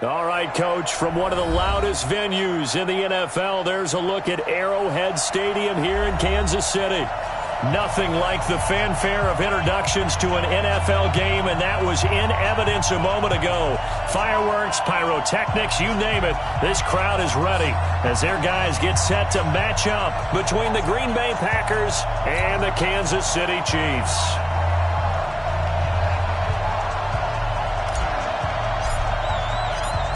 All right, Coach, from one of the loudest venues in the NFL, there's a look at Arrowhead Stadium here in Kansas City. Nothing like the fanfare of introductions to an NFL game, and that was in evidence a moment ago. Fireworks, pyrotechnics, you name it, this crowd is ready as their guys get set to match up between the Green Bay Packers and the Kansas City Chiefs.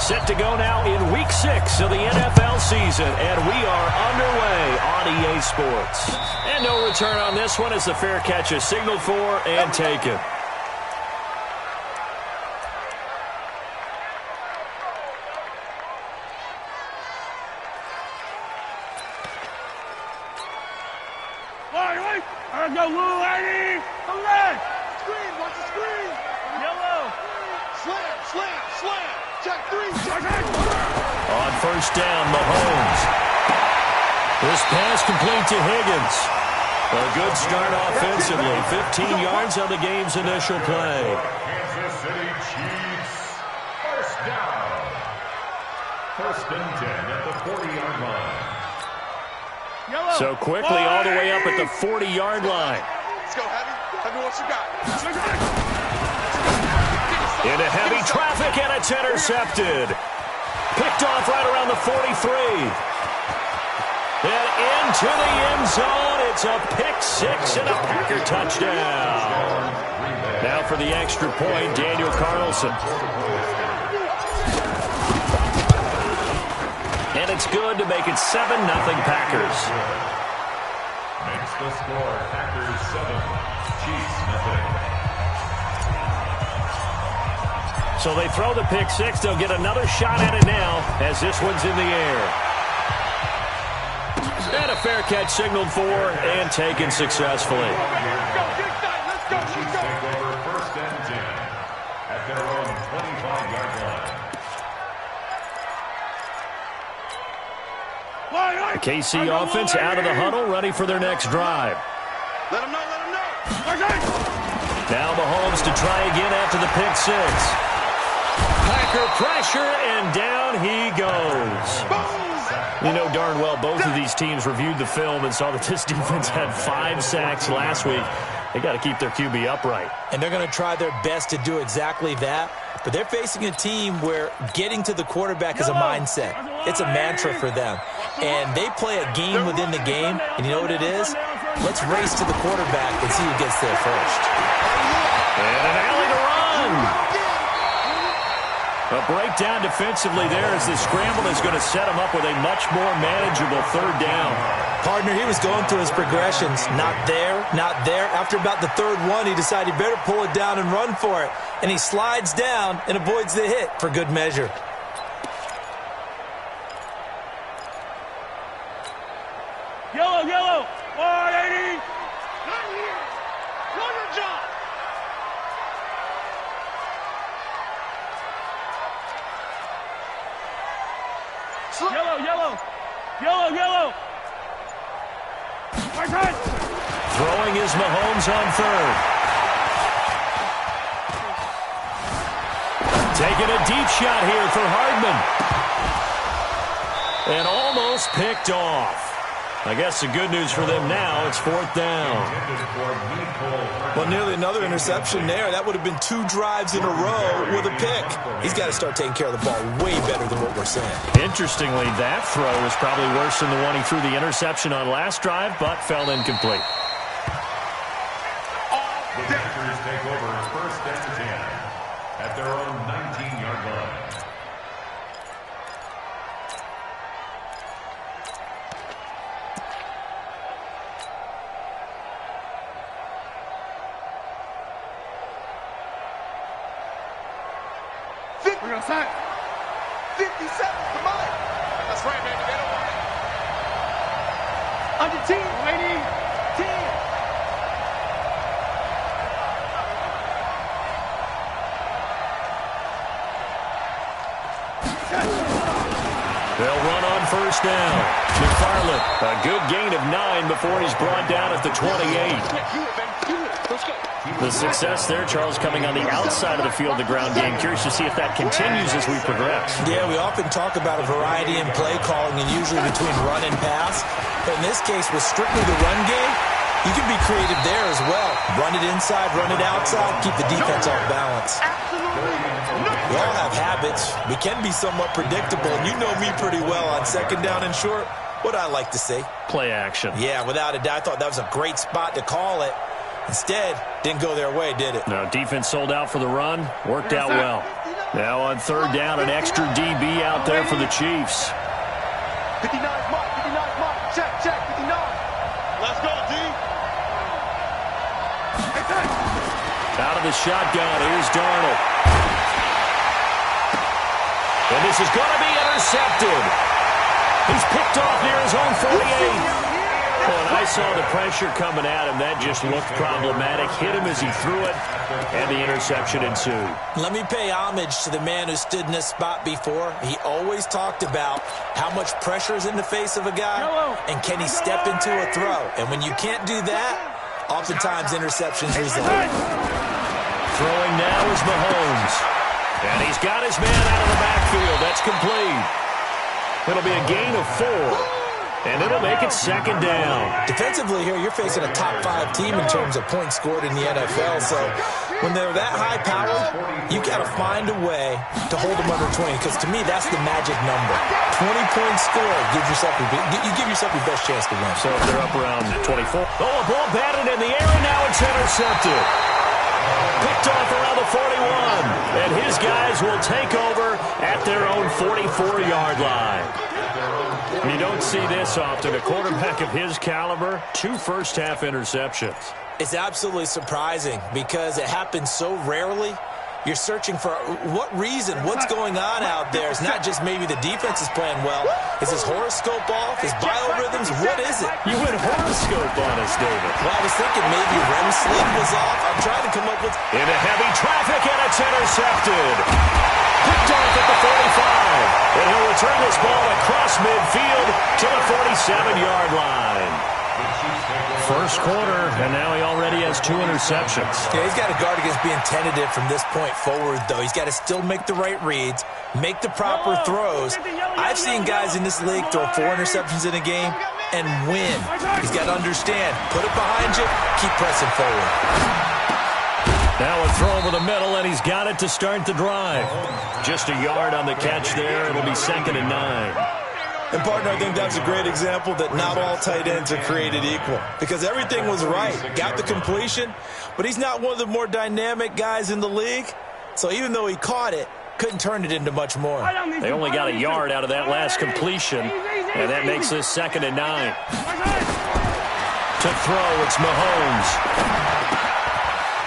Set to go now in Week 6 of the NFL season, and we are underway on EA Sports. And no return on this one as the fair catch is signaled for and taken. Let's go, little lady! Come on! Screen, watch the screen! Yellow! Slam, slam, slam! Check three, check eight! On first down, Mahomes. This pass complete to Higgins. A good start offensively. 15 yards on the game's initial play. Kansas City Chiefs. First down. First and 10 at the 40-yard line. Yellow. So quickly all the way up at the 40-yard line. Let's go, Heavy. Heavy, what you got? Into heavy traffic, and it's intercepted. Picked off right around the 43. And into the end zone. It's a pick-6 and a Packer touchdown. Now for the extra point, Daniel Carlson. And it's good to make it 7-0 Packers. Makes the score Packers 7, Chiefs nothing. So they throw the pick-6. They'll get another shot at it now as this one's in the air. And a fair catch signaled for and taken successfully. Let's go. Chiefs take over first and 10 at their own 25-yard line. The KC offense out of the huddle, ready for their next drive. Let him know, let him know. Now Mahomes to try again after the pick-6. Packer pressure, and down he goes. You know darn well both of these teams reviewed the film and saw that this defense had 5 sacks last week. They got to keep their QB upright. And they're going to try their best to do exactly that. But they're facing a team where getting to the quarterback is a mindset. It's a mantra for them. And they play a game within the game. And you know what it is? Let's race to the quarterback and see who gets there first. And an alley to run. A breakdown defensively there as the scramble is going to set him up with a much more manageable third down. Partner, he was going through his progressions. Not there, not there. After about the third one, he decided he better pull it down and run for it. And he slides down and avoids the hit for good measure. Yellow, yellow. 180. Not here. Run your job. Yellow, yellow. Yellow, yellow. Throwing is Mahomes on third. Taking a deep shot here for Hardman. And almost picked off. I guess the good news for them now, it's fourth down. Well, nearly another interception there. That would have been 2 drives in a row with a pick. He's got to start taking care of the ball way better than what we're saying. Interestingly, that throw is probably worse than the one he threw the interception on last drive, but fell incomplete. The Packers take over first and 10 at their own 19-yard line. We're going to sack. 57, come on. That's right, baby. They don't want it. On your team, lady. Team. They'll run on first down. McFarland, a good gain of 9 before he's brought down at the 28. The success there, Charles, coming on the outside of the field, the ground game. Curious to see if that continues as we progress. Yeah, we often talk about a variety in play calling and usually between run and pass. But in this case, with strictly the run game, you can be creative there as well. Run it inside, run it outside, keep the defense off balance. We all have habits. We can be somewhat predictable, and you know me pretty well on second down and short. What I like to say? Play action. Yeah, without a doubt, I thought that was a great spot to call it. Instead, didn't go their way, did it? No, defense sold out for the run. Worked out well. Now on third down, an extra DB out there for the Chiefs. 59 mark, 59 mark. Check, 59. Let's go, D. Out of the shotgun, here's Darnold. And this is going to be intercepted. He's picked off near his own 48. When I saw the pressure coming at him, that just looked problematic. Hit him as he threw it, and the interception ensued. Let me pay homage to the man who stood in this spot before. He always talked about how much pressure is in the face of a guy, and can he step into a throw. And when you can't do that, oftentimes interceptions result. Throwing now is Mahomes. And he's got his man out of the backfield. That's complete. It'll be a gain of 4. And it'll make it second down. Defensively here, you're facing a top-5 team in terms of points scored in the NFL. So when they're that high-powered, you got to find a way to hold them under 20. Because to me, that's the magic number. 20 points scored. You give yourself your best chance to win. So if they're up around 24. Oh, a ball batted in the air, and now it's intercepted. Picked off around the 41. And his guys will take over at their own 44-yard line. You don't see this often. A quarterback of his caliber, 2 first-half interceptions. It's absolutely surprising because it happens so rarely. You're searching for what reason, what's going on out there. It's not just maybe the defense is playing well. Is his horoscope off? His biorhythms? What is it? You went horoscope on us, David. Well, I was thinking maybe REM sleep was off. I'm trying to come up with... Into heavy traffic, and it's intercepted. Picked off at the 45. And he'll return this ball across midfield to the 47-yard line. First quarter, and now he already has 2 interceptions. Yeah, he's got to guard against being tentative from this point forward, though. He's got to still make the right reads, make the proper throws. I've seen guys in this league throw 4 interceptions in a game and win. He's got to understand, put it behind you, keep pressing forward. Now a throw over the middle, and he's got it to start the drive. Just a yard on the catch there. It'll be 2nd and 9. And, partner, I think that's a great example that not all tight ends are created equal. Because everything was right. Got the completion, but he's not one of the more dynamic guys in the league. So even though he caught it, couldn't turn it into much more. They only got a yard out of that last completion, and that makes this 2nd and 9. To throw, it's Mahomes.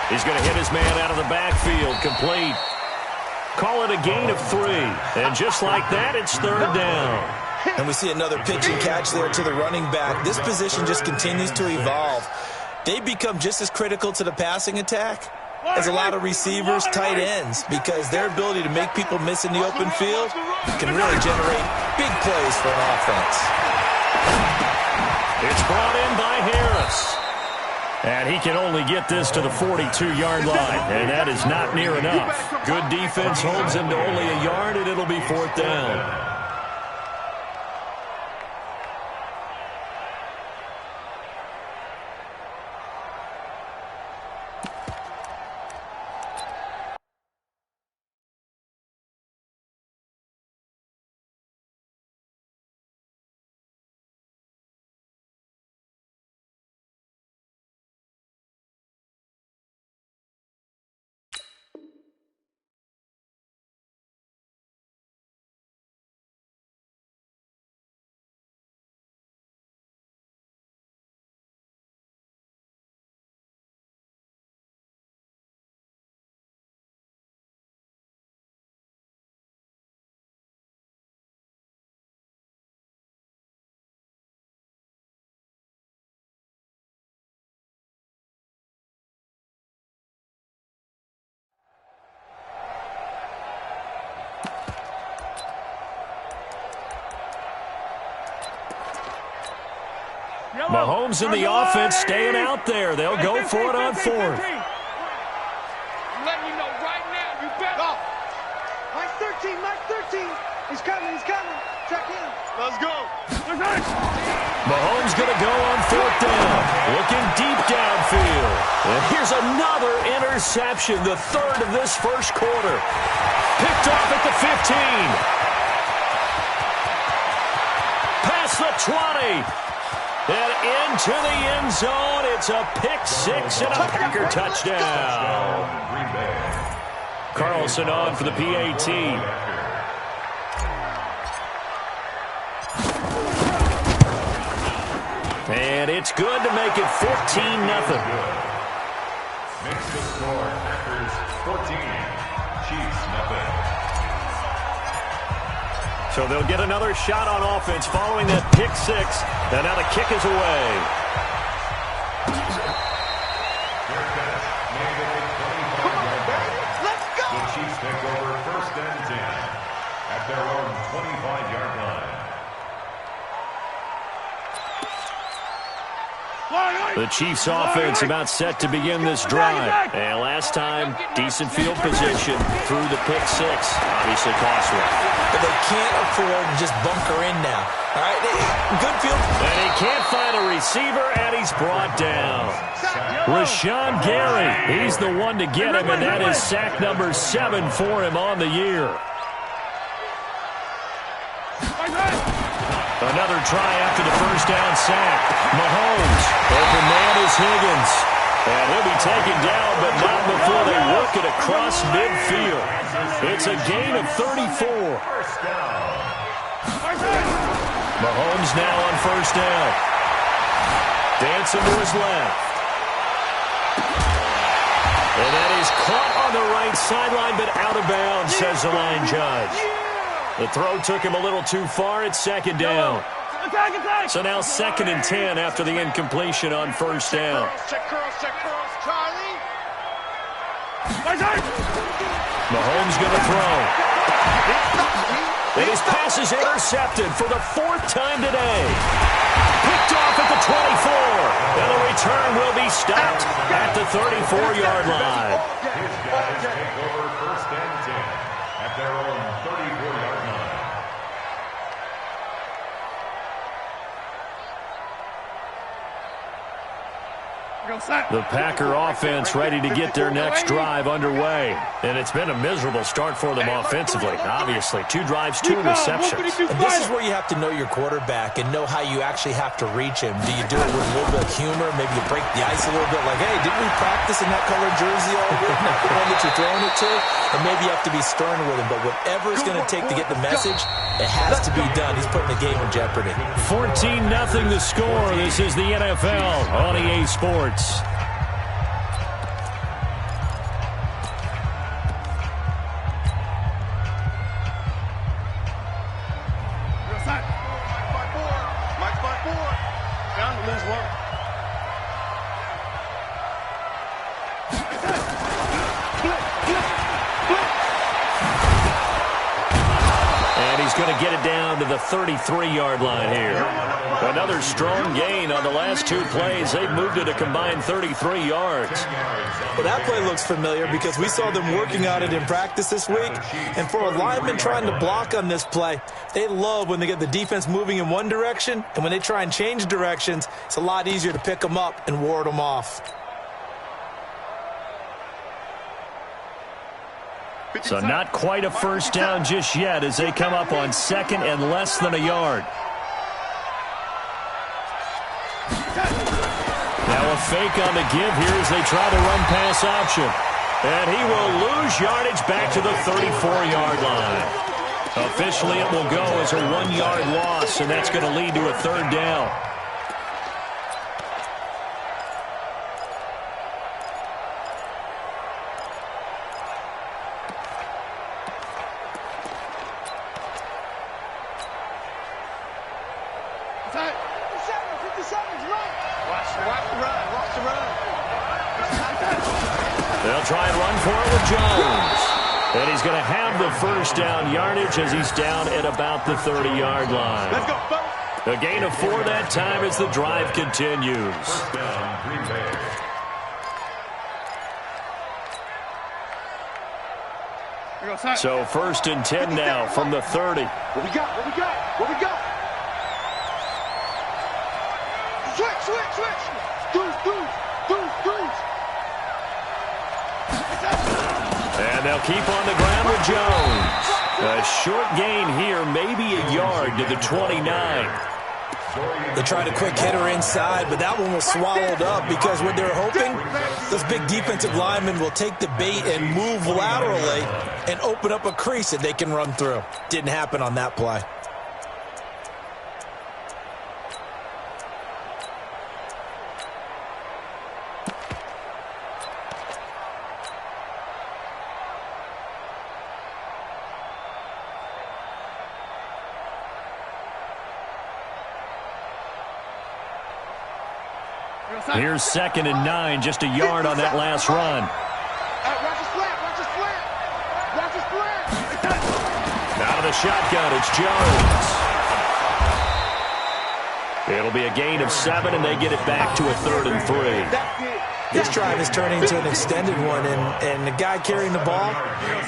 He's going to hit his man out of the backfield, complete. Call it a gain of 3. And just like that, it's 3rd down. And we see another pitch and catch there to the running back. This position just continues to evolve. They become just as critical to the passing attack as a lot of receivers, tight ends, because their ability to make people miss in the open field can really generate big plays for an offense. It's brought in by Harris. And he can only get this to the 42-yard line, and that is not near enough. Good defense holds him to only a yard, and it'll be 4th down. Mahomes and the offense staying out there. They'll go for it on fourth. Let me know right now. You better. Go. Mike 13, Mike 13. He's coming. Check in. Let's go. Mahomes going to go on fourth down. Looking deep downfield. And here's another interception, the third of this first quarter. Picked off at the 15. Past the 20. And into the end zone. It's a pick six and a Packer touchdown. Carlson on for the PAT. And it's good to make it 14-0. Makes the score Packers 14, Chiefs nothing. So they'll get another shot on offense following that pick six. And now the kick is away. Let's go. The Chiefs take over first and 10 at their own 25-yard line. The Chiefs offense about set to begin this drive. And last time, decent field position through the pick six. Obviously costly. But they can't afford to just bunker in now. All right, good field. And he can't find a receiver, and he's brought down. Rashawn Gary, he's the one to get him, and that is sack number 7 for him on the year. Another try after the first down sack. Mahomes, open man is Higgins. And he'll be taken down, but not before they work it across midfield. It's a gain of 34. Mahomes now on first down. Dancing to his left. And that is caught on the right sideline, but out of bounds, says the line judge. The throw took him a little too far. It's second down. So now 2nd and 10 after the incompletion on first down. Check curls, Charlie. Mahomes going to throw. And his pass is intercepted for the 4th time today. Picked off at the 24. And the return will be stopped at the 34-yard line. His guys take over first and 10 at their own 34-yard line. The Packer offense ready to get their next drive underway. And it's been a miserable start for them offensively. Obviously, 2 drives, 2 interceptions. And this is where you have to know your quarterback and know how you actually have to reach him. Do you do it with a little bit of humor? Maybe you break the ice a little bit like, hey, didn't we practice in that colored jersey already? Not the one that you're throwing it to? And maybe you have to be stern with him. But whatever it's going to take to get the message, it has to be done. He's putting the game in jeopardy. 14-0 the score. This is the NFL on EA Sports. Mike's by 4. Down to lose 1. And he's going to get it down to the 33-yard line here. Another strong gain on the last 2 plays. They've moved it a combined 33 yards. Well, that play looks familiar because we saw them working on it in practice this week. And for a lineman trying to block on this play, they love when they get the defense moving in one direction. And when they try and change directions, it's a lot easier to pick them up and ward them off. So not quite a first down just yet as they come up on 2nd and less than a yard. Now a fake on the give here as they try the run-pass option. And he will lose yardage back to the 34-yard line. Officially, it will go as a 1-yard loss, and that's going to lead to a 3rd down. They'll try and run for it with Jones. And he's going to have the first down yardage as he's down at about the 30-yard line. Let's go, folks. A gain of 4 that time as the drive continues. First down, Green Bay. So 1st and 10 now from the 30. What we got? What we got? What we got? Switch, switch, switch. Deuce. And they'll keep on the ground with Jones. A short gain here, maybe a yard to the 29. They tried a quick hitter inside, but that one was swallowed up because what they're hoping, those big defensive linemen will take the bait and move laterally and open up a crease that they can run through. Didn't happen on that play. Here's 2nd and 9, just a yard on that last run. Watch the slant. Out of the shotgun, it's Jones. It'll be a gain of 7, and they get it back to a 3rd and 3. This drive is turning into an extended one, and the guy carrying the ball,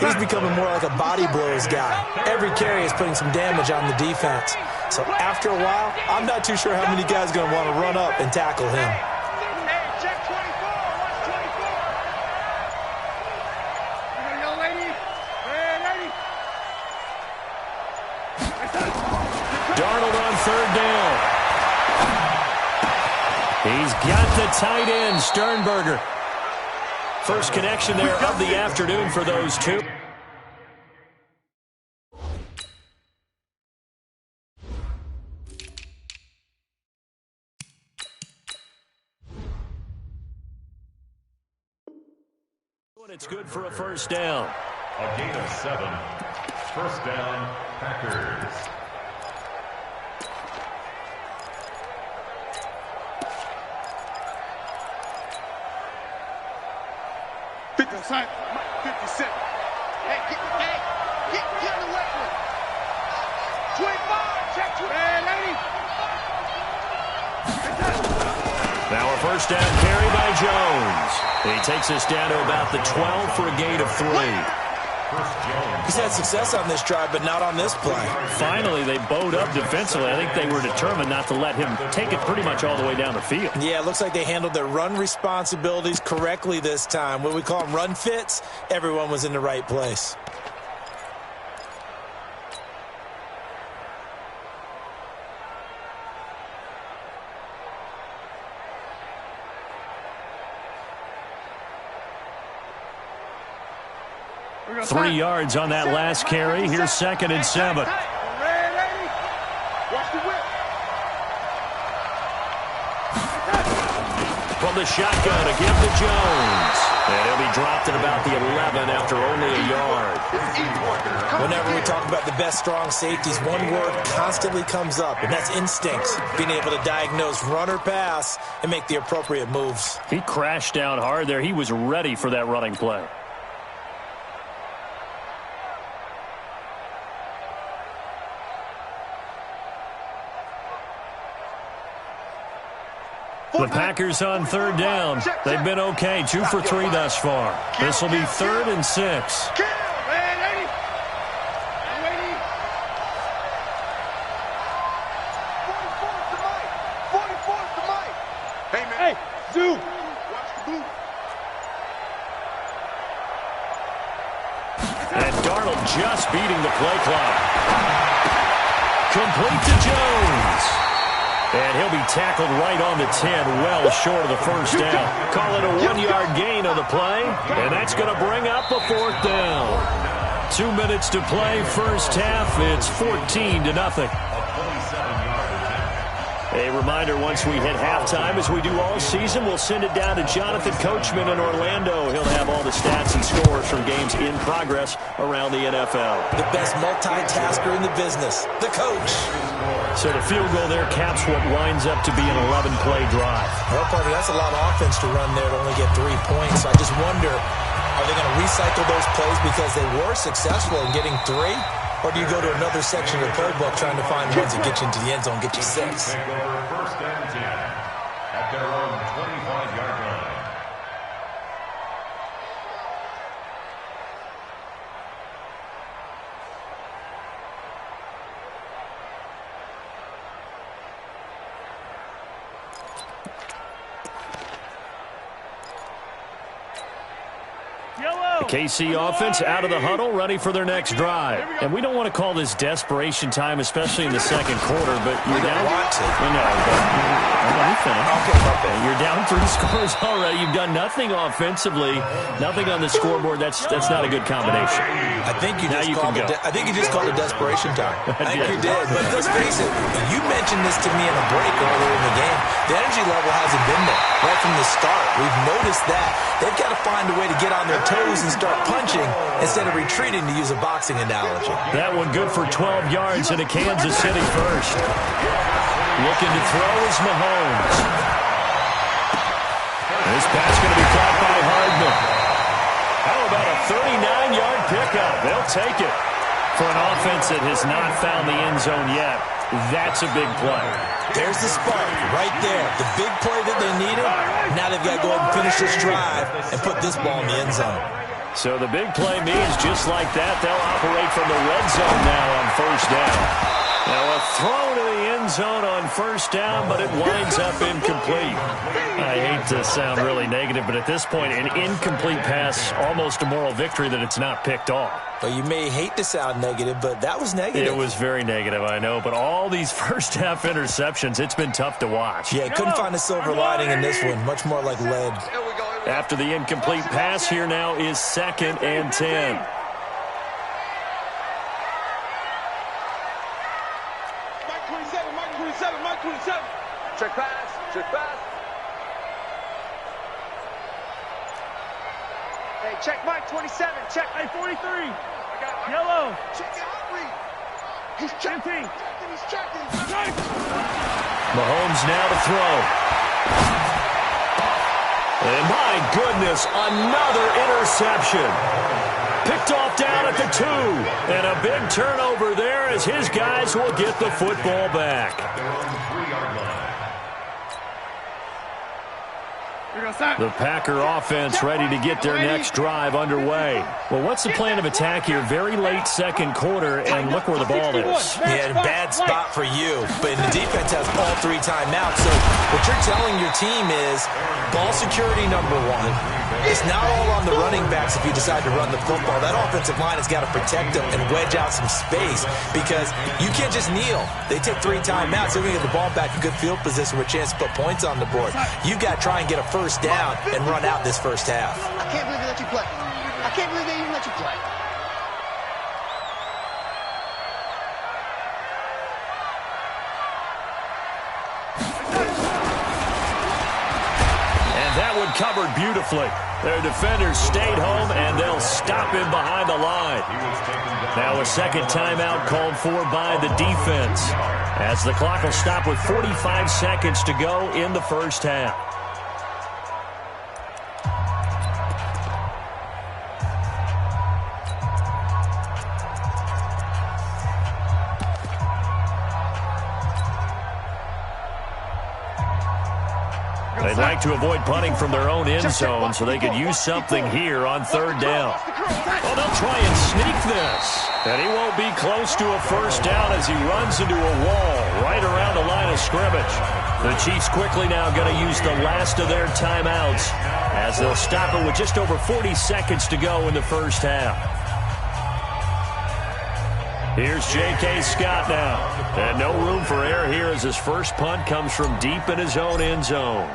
he's becoming more like a body blows guy. Every carry is putting some damage on the defense. So after a while, I'm not too sure how many guys are going to want to run up and tackle him. Darnold on 3rd down. He's got the tight end, Sternberger. First connection there of the afternoon for those two. It's good for a 1st down. A gain of 7. 1st down, Packers. Hey, 57. Hey, get the way with it. 25. Check 20. Hey, lady. Now a 1st down carry by Jones. He takes us down to about the 12 for a gain of 3. He's had success on this drive, but not on this play. Finally, they bowed up defensively. I think they were determined not to let him take it pretty much all the way down the field. Yeah, it looks like they handled their run responsibilities correctly this time. What we call them run fits, everyone was in the right place. Three yards on that last carry. Here's 2nd and 7. From the shotgun, a give to Jones. And he'll be dropped at about the 11 after only a yard. Whenever we talk about the best strong safeties, one word constantly comes up, and that's instincts. Being able to diagnose run or pass and make the appropriate moves. He crashed down hard there. He was ready for that running play. The Packers on 3rd down. They've been okay, 2 for 3 thus far. This will be 3rd and 6. Hey, Zoo. Watch the boot. And Darnold just beating the play clock. Complete to Jones. And he'll be tackled right on the 10, well short of the 1st down. Call it a 1-yard gain on the play, and that's going to bring up a 4th down. 2 minutes to play, first half. It's 14-0. A reminder, once we hit halftime, as we do all season, we'll send it down to Jonathan Coachman in Orlando. He'll have all the stats and scores from games in progress around the NFL. The best multitasker in the business, the coach. So the field goal there caps what winds up to be an 11-play drive. Well, partner, that's a lot of offense to run there to only get 3 points. So I just wonder, are they going to recycle those plays because they were successful in getting 3? or do you go to another section of the playbook trying to find ones that get you into the end zone, get you 6? Take over first and 10 at their own 25-yard line. The KC offense out of the huddle, ready for their next drive. And we don't want to call this desperation time, especially in the second quarter, but you're down. Let me finish. Okay. You're down 3 scores already. You've done nothing offensively, nothing on the scoreboard. That's not a good combination. I think you just called it desperation time. I think you did. But let's face it, you mentioned this to me in a break earlier in the game. The energy level hasn't been there right from the start. We've noticed that. They've got to find a way to get on their toes and start punching instead of retreating, to use a boxing analogy. That one good for 12 yards in a Kansas City first. Looking to throw is Mahomes. This pass going to be caught by Hardman. How about a 39-yard pickup? They'll take it. For an offense that has not found the end zone yet, that's a big play. There's the spark right there. The big play that they needed. Now they've got to go ahead and finish this drive and put this ball in the end zone. So the big play means just like that, they'll operate from the red zone now on first down. Now a throw to the end zone on first down, but it winds up incomplete. I hate to sound really negative, but at this point, an incomplete pass, almost a moral victory that it's not picked off. Well, you may hate to sound negative, but that was negative. It was very negative, I know, but all these first-half interceptions, it's been tough to watch. Yeah, couldn't find a silver lining in this one. Much more like lead. After the incomplete pass, here now is 2nd and 10. Mike 27. Check pass. Hey, check Mike 27. Check. Hey, 43. Yellow. Check it out, Reed. He's checking. He's checking. Mahomes now to throw. And my goodness, another interception. Picked off down at the 2. And a big turnover there as his guys will get the football back. The Packer offense ready to get their next drive underway. Well, what's the plan of attack here? Very late second quarter, and look where the ball is. Yeah, bad spot for you. But the defense has all 3 timeouts. So what you're telling your team is ball security number 1. It's not all on the running backs if you decide to run the football. That offensive line has got to protect them and wedge out some space because you can't just kneel. They take 3 timeouts. They're going to get the ball back in good field position with a chance to put points on the board. You've got to try and get a first down and run out this first half. I can't believe they let you play. I can't believe they even let you play. And that one covered beautifully. Their defenders stayed home, and they'll stop him behind the line. Now a second timeout called for by the defense, as the clock will stop with 45 seconds to go in the first half. They'd like to avoid punting from their own end zone so they could use something here on third down. Oh, they'll try and sneak this. And he won't be close to a first down as he runs into a wall right around the line of scrimmage. The Chiefs quickly now going to use the last of their timeouts as they'll stop it with just over 40 seconds to go in the first half. Here's J.K. Scott now. And no room for error here as his first punt comes from deep in his own end zone.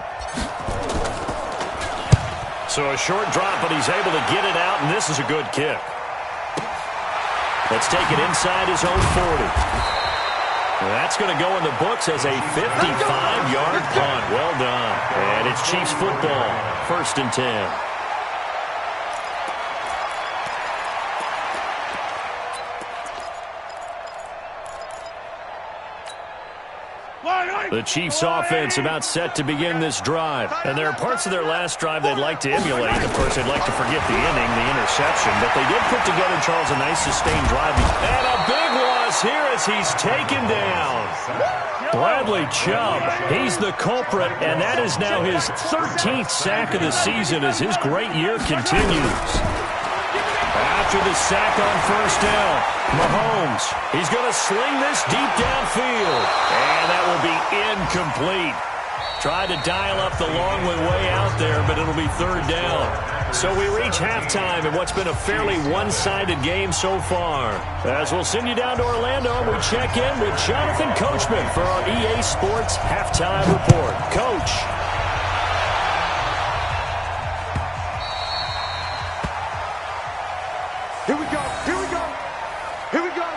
So a short drop, but he's able to get it out, and this is a good kick. Let's take it inside his own 40. That's going to go in the books as a 55-yard punt. Well done. And it's Chiefs football, 1st and 10. The Chiefs offense about set to begin this drive. And there are parts of their last drive they'd like to emulate. Of course, they'd like to forget the inning, the interception. But they did put together, Charles, a nice sustained drive. And a big here as he's taken down. Bradley Chubb, he's the culprit, and that is now his 13th sack of the season as his great year continues. After the sack on first down, Mahomes, he's going to sling this deep downfield, and that will be incomplete. Tried to dial up the long way out there, but it'll be third down. So we reach halftime in what's been a fairly one-sided game so far. As we'll send you down to Orlando, we check in with Jonathan Coachman for our EA Sports Halftime Report. Coach. Here we go. Here we go. Here we go.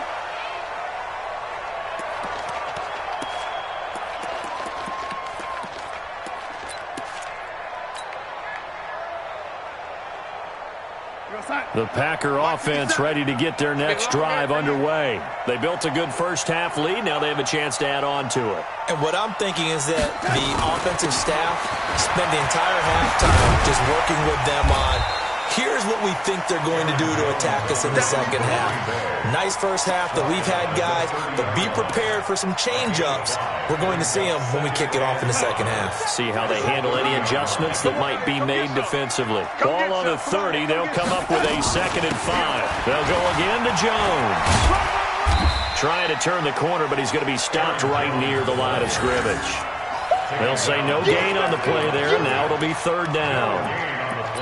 The Packer offense ready to get their next drive underway. They built a good first-half lead. Now they have a chance to add on to it. And what I'm thinking is that the offensive staff spent the entire halftime just working with them on, here's what we think they're going to do to attack us in the second half. Nice first half that we've had, guys, but be prepared for some change-ups. We're going to see them when we kick it off in the second half. See how they handle any adjustments that might be made defensively. Ball on the 30. They'll come up with a 2nd and 5. They'll go again to Jones. Trying to turn the corner, but he's going to be stopped right near the line of scrimmage. They'll say no gain on the play there. Now it'll be third down.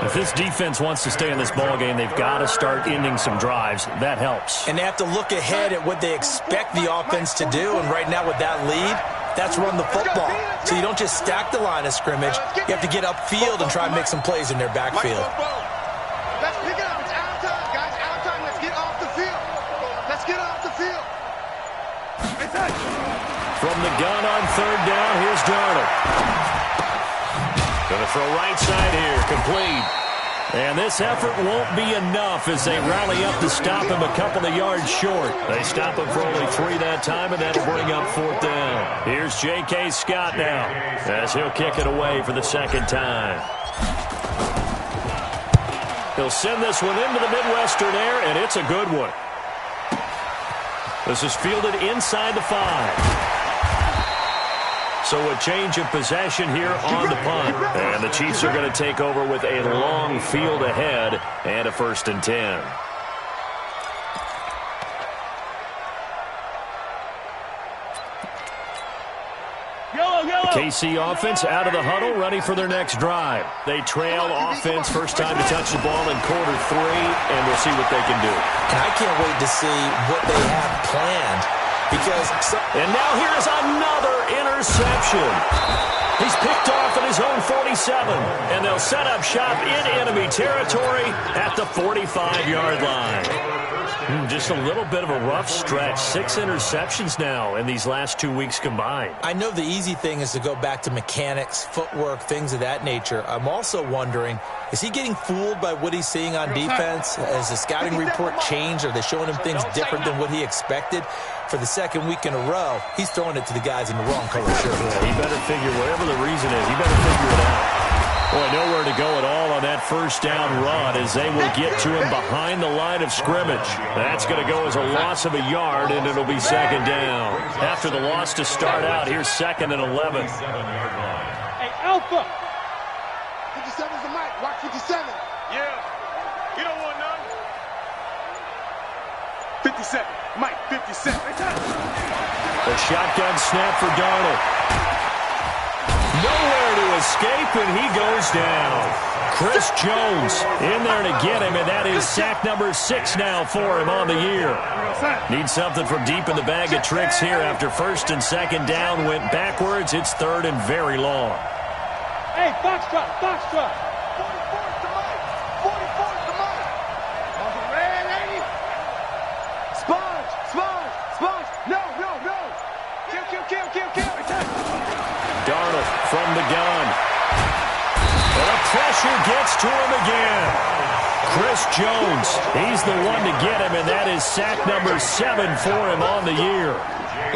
If this defense wants to stay in this ballgame, they've got to start ending some drives. That helps. And they have to look ahead at what they expect the offense to do. And right now with that lead, that's run the football. So you don't just stack the line of scrimmage. You have to get upfield and try and make some plays in their backfield. Let's pick it up. It's out time, guys. Out time. Let's get off the field. Let's get off the field. From the gun on third down, here's Darnold. Going to throw right side here, complete. And this effort won't be enough as they rally up to stop him a couple of yards short. They stop him for only 3 that time, and that'll bring up fourth down. Here's J.K. Scott now as he'll kick it away for the second time. He'll send this one into the Midwestern air, and it's a good one. This is fielded inside the 5. So a change of possession here on the punt. And the Chiefs are going to take over with a long field ahead and a 1st and 10. KC offense out of the huddle, ready for their next drive. They trail offense, first time to touch the ball in quarter 3, and we'll see what they can do. And I can't wait to see what they have planned. And now here's another interception. He's picked off at his own 47, and they'll set up shop in enemy territory at the 45-yard line. Just a little bit of a rough stretch. 6 interceptions now in these last 2 weeks combined. I know the easy thing is to go back to mechanics, footwork, things of that nature. I'm also wondering, is he getting fooled by what he's seeing on defense? Has the scouting report changed? Are they showing him things different than what he expected? For the second week in a row, he's throwing it to the guys in the wrong color shirt. Yeah, he better figure, whatever the reason is, he better figure it out. Boy, nowhere to go at all on that first down run as they will get to him behind the line of scrimmage. That's going to go as a loss of a yard, and it'll be second down. After the loss to start out, here's 2nd and 11. Hey, Alpha. 57's the mic. Watch 57. Yeah. You don't want none. 57. Mike, 57. The shotgun snap for Darnold. Nowhere to escape, and he goes down. Chris Jones in there to get him, and that is sack number 6 now for him on the year. Needs something from deep in the bag of tricks here after 1st and 2nd down went backwards. It's 3rd and very long. Hey, Foxtrot, Foxtrot. 44's the mic. 44's the mic. On the red, lady. Sponge, sponge, sponge. No, no, no. Kill, kill, kill, kill, kill. Darnold from the gun. And the pressure gets to him again. Chris Jones, he's the one to get him, and that is sack number 7 for him on the year.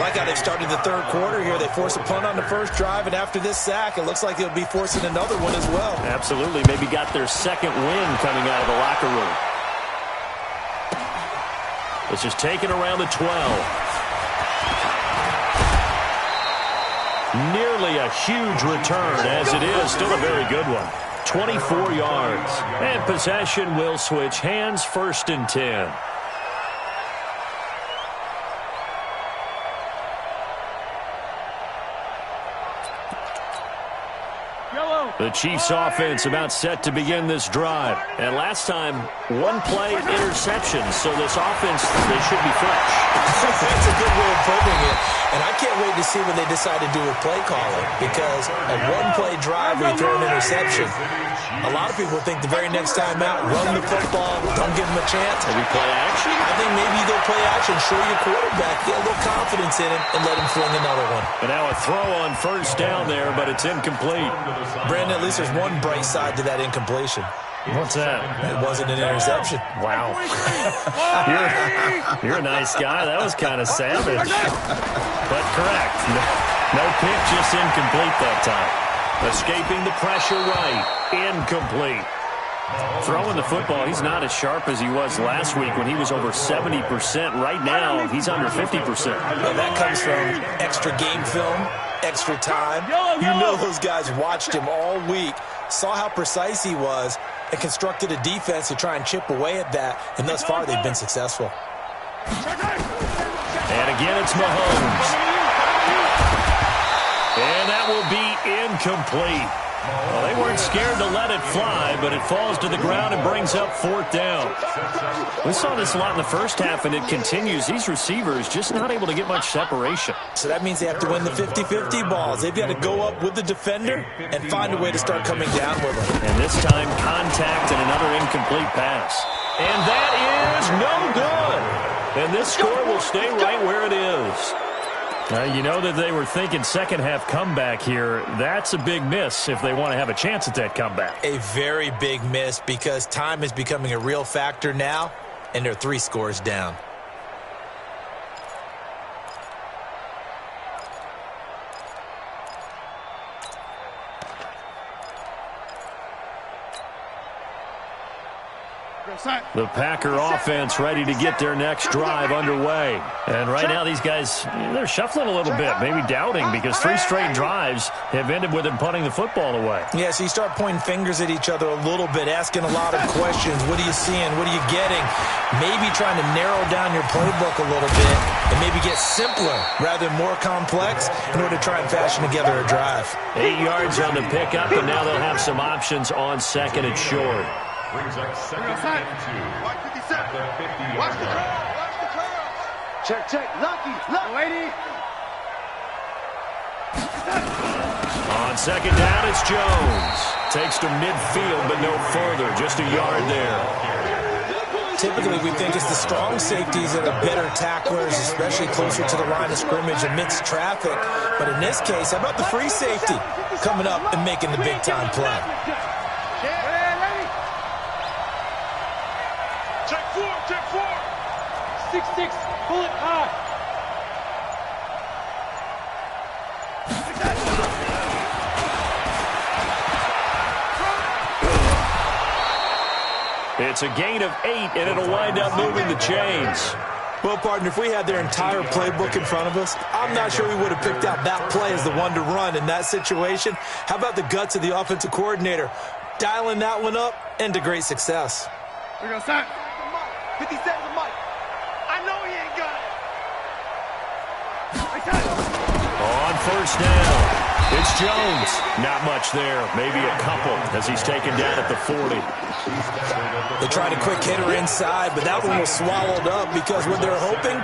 Like how they've started the third quarter here. They force a punt on the first drive, and after this sack, it looks like they'll be forcing another one as well. Absolutely. Maybe got their second win coming out of the locker room. This is taken around the 12. Nearly a huge return, as it is still a very good one. 24 yards. And possession will switch hands, 1st and 10. The Chiefs offense about set to begin this drive. And last time, one play interception, so this offense, they should be fresh. That's a good way of putting it. And I can't wait to see what they decide to do with play calling, because a one-play drive where you throw an interception, a lot of people think the very next time out, run the football, don't give them a chance. Maybe play action? I think maybe you go play action, show your quarterback, get a little confidence in him, and let him fling another one. And now a throw on 1st down there, but it's incomplete. Brandon, at least there's one bright side to that incompletion. What's that? It wasn't an interception. Wow. you're a nice guy. That was kind of savage. But correct. No pick, just incomplete that time. Escaping the pressure right. Incomplete. Throwing the football, he's not as sharp as he was last week when he was over 70%. Right now, he's under 50%. Well, that comes from extra game film, extra time. You know those guys watched him all week, saw how precise he was, and constructed a defense to try and chip away at that, and thus far they've been successful. And again, it's Mahomes. And that will be incomplete. Well, they weren't scared to let it fly, but it falls to the ground and brings up 4th down. We saw this a lot in the first half, and it continues. These receivers just not able to get much separation. So that means they have to win the 50-50 balls. They've got to go up with the defender and find a way to start coming down with them. And this time, contact and another incomplete pass. And that is no good. And this score will stay right where it is. You know that they were thinking second-half comeback here. That's a big miss if they want to have a chance at that comeback. A very big miss, because time is becoming a real factor now, and they're 3 scores down. The Packer offense ready to get their next drive underway. And right now these guys, they're shuffling a little bit, maybe doubting, because 3 straight drives have ended with them punting the football away. Yeah, so you start pointing fingers at each other a little bit, asking a lot of questions. What are you seeing? What are you getting? Maybe trying to narrow down your playbook a little bit and maybe get simpler rather than more complex in order to try and fashion together a drive. 8 yards on the pickup, and now they'll have some options on 2nd and short. Brings up 2nd and 2 Watch 57. at the 50-yard Watch the line. curl. Watch the curl. Check. Lucky. Lady. On 2nd down, it's Jones. Takes to midfield, but no further. Just a yard there. Typically, we think it's the strong safeties that are better tacklers, especially closer to the line of scrimmage amidst traffic. But in this case, how about the free safety coming up and making the big-time play? Check 4. 6-6, pull it high. It's a gain of 8, and it'll wind up moving the chains. Well, partner, if we had their entire playbook in front of us, I'm not sure we would have picked out that play as the one to run in that situation. How about the guts of the offensive coordinator? Dialing that one up into great success. We're going to start. 57 to Mike. I know he ain't got it. On 1st down, it's Jones. Not much there. Maybe a couple as he's taken down at the 40. They tried a quick hitter inside, but that one was swallowed up because what they're hoping,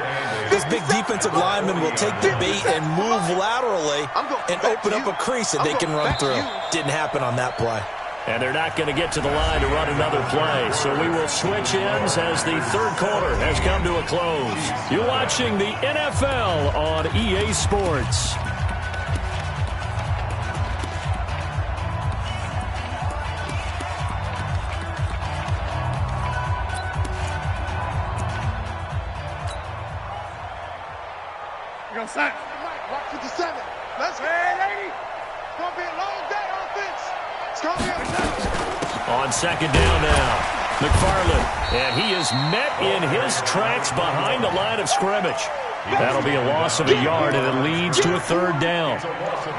this big defensive lineman will take the bait and move laterally and open up a crease that they can run through. Didn't happen on that play. And they're not going to get to the line to run another play. So we will switch ends as the 3rd quarter has come to a close. You're watching the NFL on EA Sports. We're going to start. Watch 57. Let's go. Lady. It's going to be a long day offense. It's going to be a On 2nd down now, McFarland. And he is met in his tracks behind the line of scrimmage. That'll be a loss of a yard, and it leads to a third down.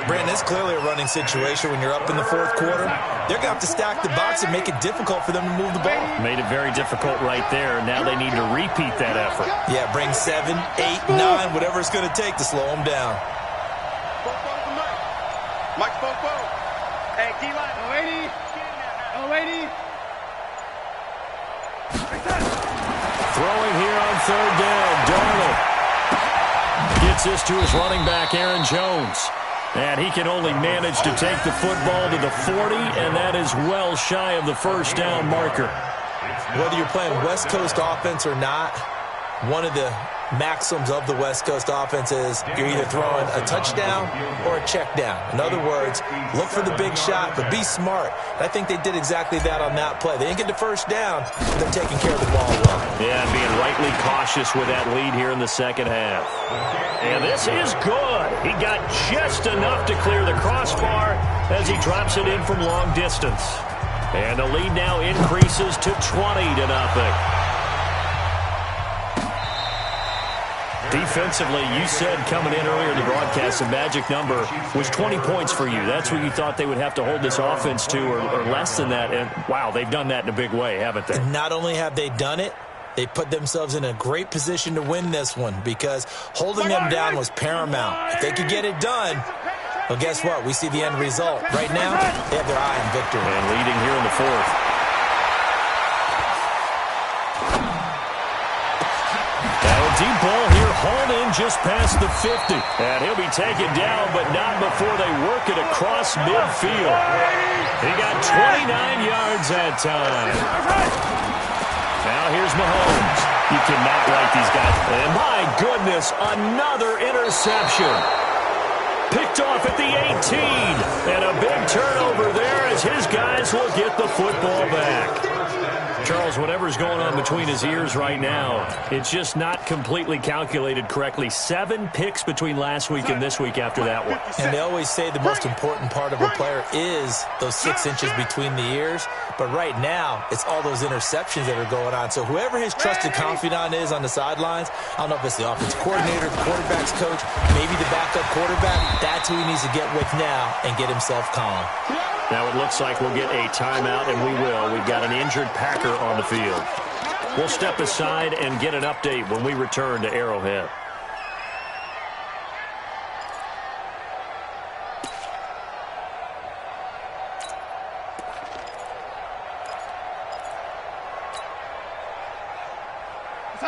Brandon, it's clearly a running situation when you're up in the fourth quarter. They're going to have to stack the box and make it difficult for them to move the ball. Made it very difficult right there. Now they need to repeat that effort. Yeah, bring 7, 8, 9, whatever it's going to take to slow them down. Mike Popo. Hey, D-line. 080. 080. Throwing here on third down. Darnold gets this to his running back, Aaron Jones. And he can only manage to take the football to the 40, and that is well shy of the first down marker. Whether you're playing West Coast offense or not, one of the maxims of the West Coast offense is you're either throwing a touchdown or a check down. In other words, look for the big shot, but be smart. And I think they did exactly that on that play. They didn't get the first down, but they're taking care of the ball well. Yeah, and being rightly cautious with that lead here in the second half. And this is good. He got just enough to clear the crossbar as he drops it in from long distance. And the lead now increases to 20-0. Defensively, you said coming in earlier in the broadcast, the magic number was 20 points for you. That's what you thought they would have to hold this offense to, or less than that. And, wow, they've done that in a big way, haven't they? And not only have they done it, they put themselves in a great position to win this one because holding them down was paramount. If they could get it done, well, guess what? We see the end result. Right now, they have their eye on victory. And leading here in the fourth. Deep ball here, hauled in just past the 50. And he'll be taken down, but not before they work it across midfield. He got 29 yards that time. Now here's Mahomes. You cannot write these guys. And my goodness, another interception. Picked off at the 18. And a big turnover there as his guys will get the football back. Charles, whatever's going on between his ears right now, it's just not completely calculated correctly. 7 picks between last week and this week after that one. And they always say the most important part of a player is those 6 inches between the ears. But right now, it's all those interceptions that are going on. So whoever his trusted confidant is on the sidelines, I don't know if it's the offensive coordinator, the quarterback's coach, maybe the backup quarterback, that's who he needs to get with now and get himself calm. Now it looks like we'll get a timeout, and we will. We've got an injured Packer on the field. We'll step aside and get an update when we return to Arrowhead.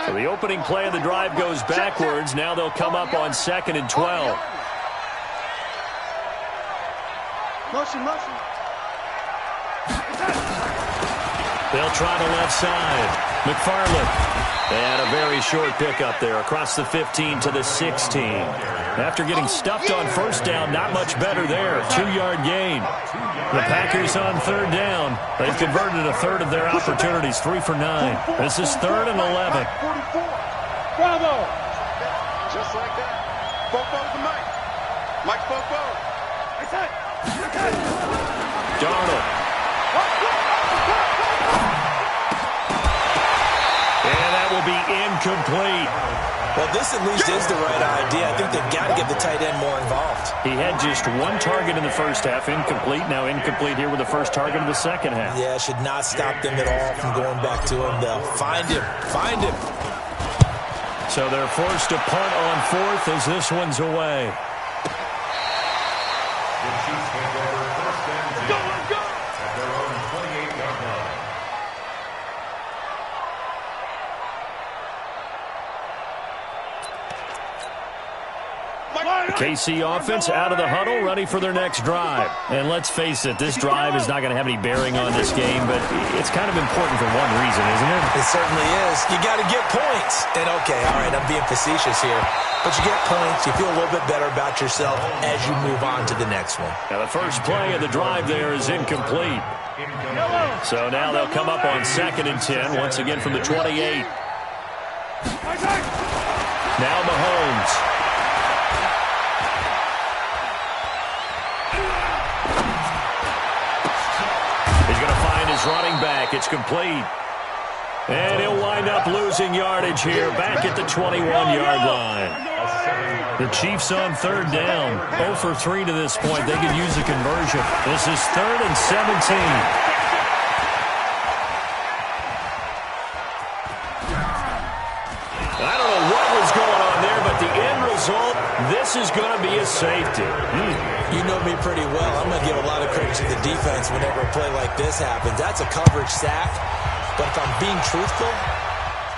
So the opening play of the drive goes backwards. Now they'll come up on 2nd and 12. Motion. They'll try the left side. McFarland. And a very short pickup there across the 15 to the 16. After getting stuffed on first down, not much better there. 2-yard gain. The Packers on 3rd down. They've converted a third of their opportunities, 3 for 9. This is 3rd and 11. Bravo. Just like that. Popo's the Mike. Mike Popo. Darnold. And that will be incomplete. Well, this at least is the right idea. I think they've got to get the tight end more involved. He had just 1 target in the first half, incomplete. Now incomplete here with the first target of the second half. Yeah, should not stop them at all from going back to him. They'll find him. So they're forced to punt on 4th as this one's away. The Chiefs take over 1st and 10 at their own 28-yard line. The KC offense out of the huddle, ready for their next drive. And let's face it, this drive is not going to have any bearing on this game, but it's kind of important for one reason, isn't it? It certainly is. You got to get points. And okay, all right, I'm being facetious here. But you get points, you feel a little bit better about yourself as you move on to the next one. Now the first play of the drive there is incomplete. So now they'll come up on 2nd and 10, once again from the 28. Now Mahomes. He's going to find his running back. It's complete. And he'll wind up losing yardage here, back at the 21-yard line. The Chiefs on third down. 0 for 3 to this point. They could use a conversion. This is 3rd and 17. I don't know what was going on there, but the end result, this is going to be a safety. You know me pretty well. I'm going to give a lot of credit to the defense whenever a play like this happens. That's a coverage sack. But if I'm being truthful,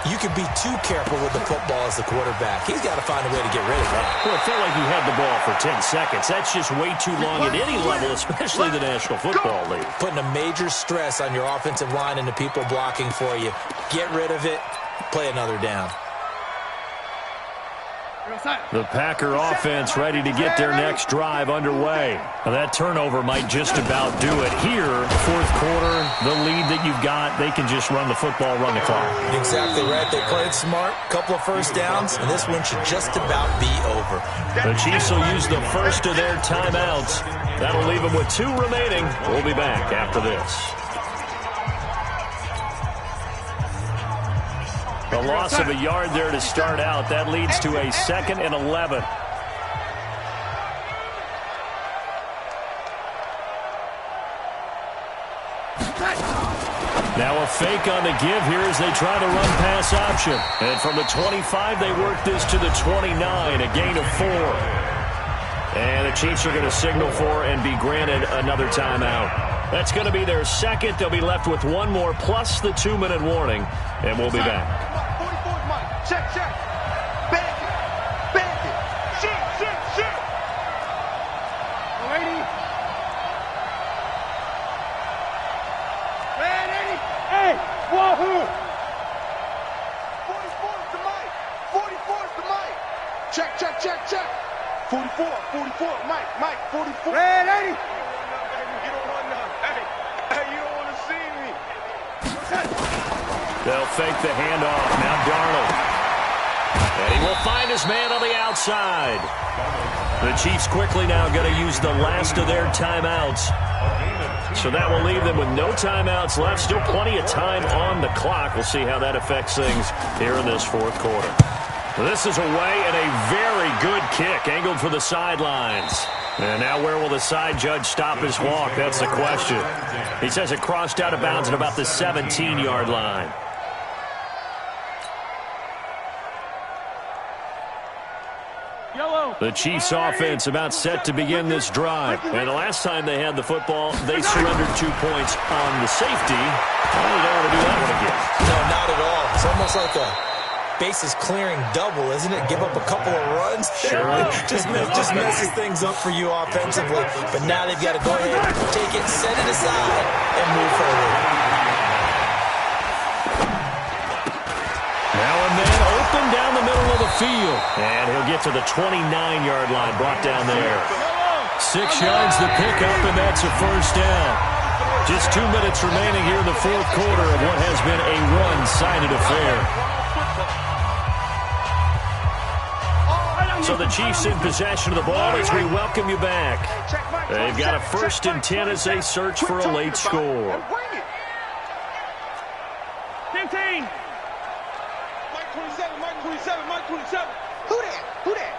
you can be too careful with the football as the quarterback. He's got to find a way to get rid of that. Well, it felt like he had the ball for 10 seconds. That's just way too long at any level, especially the National Football League. Putting a major stress on your offensive line and the people blocking for you. Get rid of it. Play another down. The Packer offense ready to get their next drive underway. Now, that turnover might just about do it. Here, fourth quarter, the lead that you've got, they can just run the football, run the clock. Exactly right. They played smart, couple of first downs, and this one should just about be over. The Chiefs will use the first of their timeouts. That'll leave them with 2 remaining. We'll be back after this. The loss of a yard there to start out. That leads to a 2nd and 11. Now a fake on the give here as they try the run pass option. And from the 25, they work this to the 29, a gain of 4. And the Chiefs are going to signal for and be granted another timeout. That's going to be their second. They'll be left with 1 more plus the 2-minute warning. And we'll be back. Check, check. Bend it. Shoot. Ready. Hey, wahoo. 44 is the mic. 44 is the mic. Check. 44, Mike, 44. Ready. You don't want none. Hey, you don't want to see me. They'll fake the handoff. Now Darnold. And he will find his man on the outside. The Chiefs quickly now going to use the last of their timeouts. So that will leave them with no timeouts left. Still plenty of time on the clock. We'll see how that affects things here in this fourth quarter. This is away and a very good kick angled for the sidelines. And now where will the side judge stop his walk? That's the question. He says it crossed out of bounds at about the 17-yard line. The Chiefs offense about set to begin this drive. And the last time they had the football, they surrendered 2 points on the safety. Well, you don't want to do that one again. No, not at all. It's almost like a bases clearing double, isn't it? Give up a couple of runs. Sure. just messes things up for you offensively. But now they've got to go ahead, take it, set it aside, and move forward. Now and then, open down the middle of the field. And he'll get to the 29-yard line, brought down there. 6 yards to pick up, and that's a first down. Just 2 minutes remaining here in the fourth quarter of what has been a one-sided affair. So the Chiefs in possession of the ball as we welcome you back. They've got a 1st and 10 as they search for a late score. 15. Mike 27. Who that?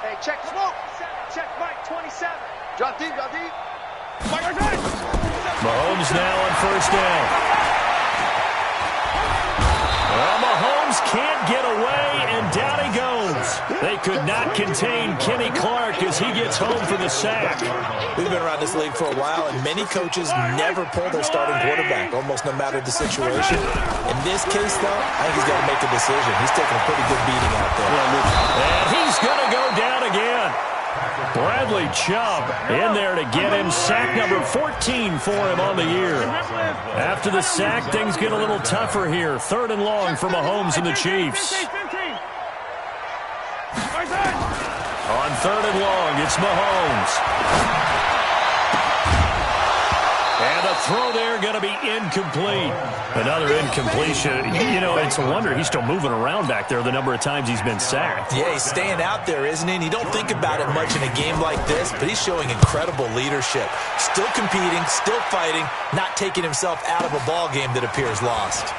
Hey, check smoke. Check Mike 27. Drop deep. Mahomes now on first down. Well, Mahomes can't get away, and down he goes. They could not contain Kenny Clark as he gets home for the sack. We've been around this league for a while, and many coaches never pull their starting quarterback, almost no matter the situation. In this case, though, I think he's got to make a decision. He's taking a pretty good beating out there. And he's going to go down again. Bradley Chubb in there to get him. Sack number 14 for him on the year. After the sack, things get a little tougher here. 3rd and long for Mahomes and the Chiefs. On 3rd and long, it's Mahomes. And the throw there going to be incomplete. Another incompletion. You know, it's a wonder he's still moving around back there the number of times he's been sacked. Yeah, he's staying out there, isn't he? And you don't think about it much in a game like this, but he's showing incredible leadership. Still competing, still fighting, not taking himself out of a ball game that appears lost.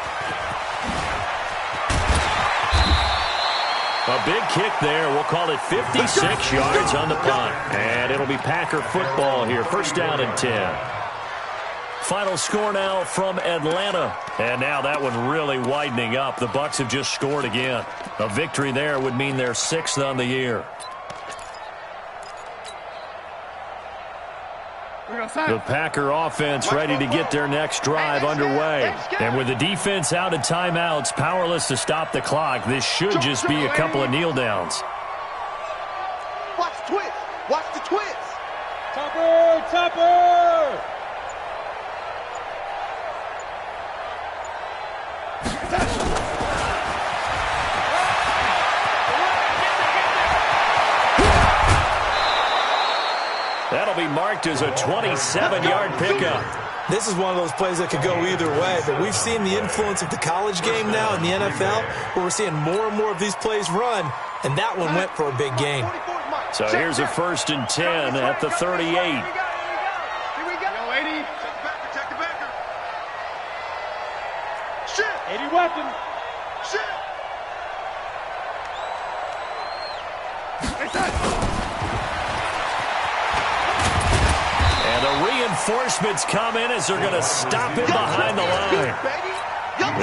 A big kick there. We'll call it 56 yards on the punt. And it'll be Packer football here. First down and 10. Final score now from Atlanta. And now that one really widening up. The Bucs have just scored again. A victory there would mean they're 6th on the year. The Packer offense ready to get their next drive underway. And with the defense out of timeouts, powerless to stop the clock, this should just be a couple of kneel downs. Watch the twist. Watch the twist. Topper! Topper! That'll be marked as a 27-yard pickup. This is one of those plays that could go either way, but we've seen the influence of the college game now in the NFL, where we're seeing more and more of these plays run, and that one went for a big gain. So here's a 1st and 10 at the 38. Here we go. Yo, 80. Check the backer. Shit. 80 weapon. Shit. And the reinforcements come in as they're going to stop him behind the line.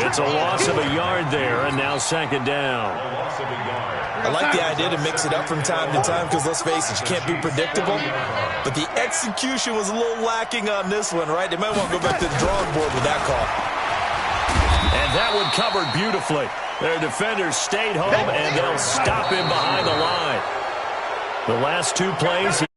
It's a loss of a yard there, and now 2nd down. I like the idea to mix it up from time to time because, let's face it, you can't be predictable. But the execution was a little lacking on this one, right? They might want to go back to the drawing board with that call. And that one covered beautifully. Their defenders stayed home, and they'll stop him behind the line. The last 2 plays...